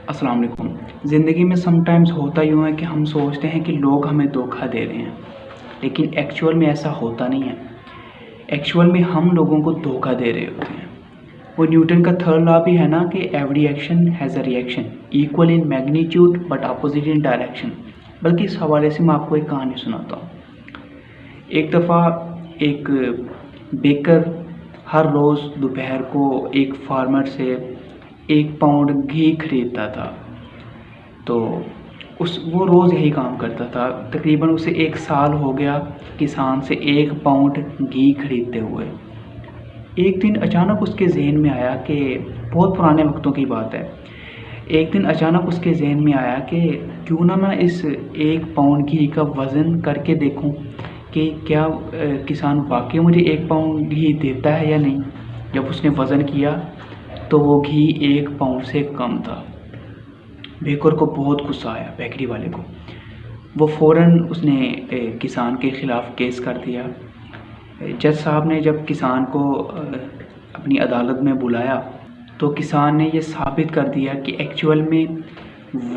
السلام علیکم۔ زندگی میں سم ٹائمز ہوتا یوں ہے کہ ہم سوچتے ہیں کہ لوگ ہمیں دھوکہ دے رہے ہیں، لیکن ایکچول میں ایسا ہوتا نہیں ہے۔ ایکچول میں ہم لوگوں کو دھوکہ دے رہے ہوتے ہیں۔ وہ نیوٹن کا تھرڈ لا بھی ہے نا کہ every action has a reaction equal in magnitude but opposite in direction. بلکہ اس حوالے سے میں آپ کو ایک کہانی سناتا ہوں۔ ایک دفعہ ایک بیکر ہر روز دوپہر کو ایک فارمر سے 1 پاؤنڈ گھی خریدتا تھا، تو وہ روز یہی کام کرتا تھا۔ تقریباً اسے 1 سال ہو گیا کسان سے 1 پاؤنڈ گھی خریدتے ہوئے۔ ایک دن اچانک اس کے ذہن میں آیا کہ بہت پرانے وقتوں کی بات ہے، ایک دن اچانک اس کے ذہن میں آیا کہ کیوں نہ میں اس 1 پاؤنڈ گھی کا وزن کر کے دیکھوں کہ کیا کسان واقعی مجھے 1 پاؤنڈ گھی دیتا ہے یا نہیں۔ جب اس نے وزن کیا تو وہ گھی 1 پاؤنڈ سے کم تھا۔ بیکر کو بہت غصہ آیا، بیکری والے کو۔ وہ فوراً اس نے کسان کے خلاف کیس کر دیا۔ جج صاحب نے جب کسان کو اپنی عدالت میں بلایا تو کسان نے یہ ثابت کر دیا کہ ایکچول میں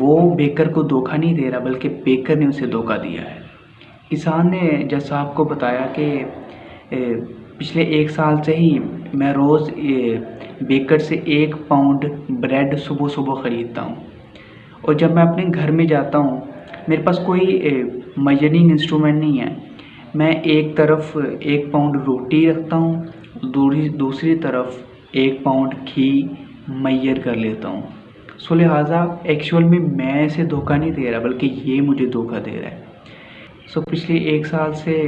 وہ بیکر کو دھوکہ نہیں دے رہا بلکہ بیکر نے اسے دھوکہ دیا ہے۔ کسان نے جج صاحب کو بتایا کہ پچھلے 1 سال سے ہی میں روز بیکر سے 1 پاؤنڈ بریڈ صبح صبح خریدتا ہوں، اور جب میں اپنے گھر میں جاتا ہوں میرے پاس کوئی میجرنگ انسٹرومنٹ نہیں ہے۔ میں ایک طرف 1 پاؤنڈ روٹی رکھتا ہوں، دوسری طرف 1 پاؤنڈ گھی میئر کر لیتا ہوں۔ سو لہٰذا ایکچول میں اسے دھوکہ نہیں دے رہا بلکہ یہ مجھے دھوکہ دے رہا ہے۔ سو پچھلے 1 سال سے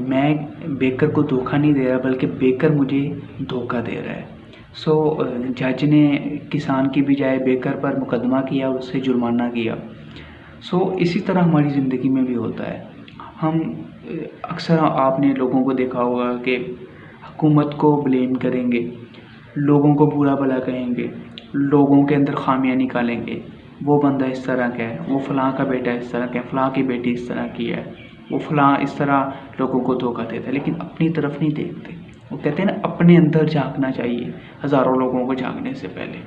میں بیکر کو دھوکہ نہیں دے رہا بلکہ بیکر مجھے دھوکہ دے رہا ہے۔ سو جج نے کسان کی بجائے بیکر پر مقدمہ کیا، اس سے جرمانہ کیا۔ سو اسی طرح ہماری زندگی میں بھی ہوتا ہے۔ ہم اکثر آپ نے لوگوں کو دیکھا ہوگا کہ حکومت کو بلیم کریں گے، لوگوں کو برا بھلا کہیں گے، لوگوں کے اندر خامیاں نکالیں گے۔ وہ بندہ اس طرح کا ہے، وہ فلاں کا بیٹا اس طرح کا ہے، فلاں کی بیٹی اس طرح کی ہے، وہ فلاں اس طرح لوگوں کو دھوکہ دیتا ہے، لیکن اپنی طرف نہیں دیکھتے۔ وہ کہتے ہیں نا اپنے اندر جھانکنا چاہیے ہزاروں لوگوں کو جھانکنے سے پہلے۔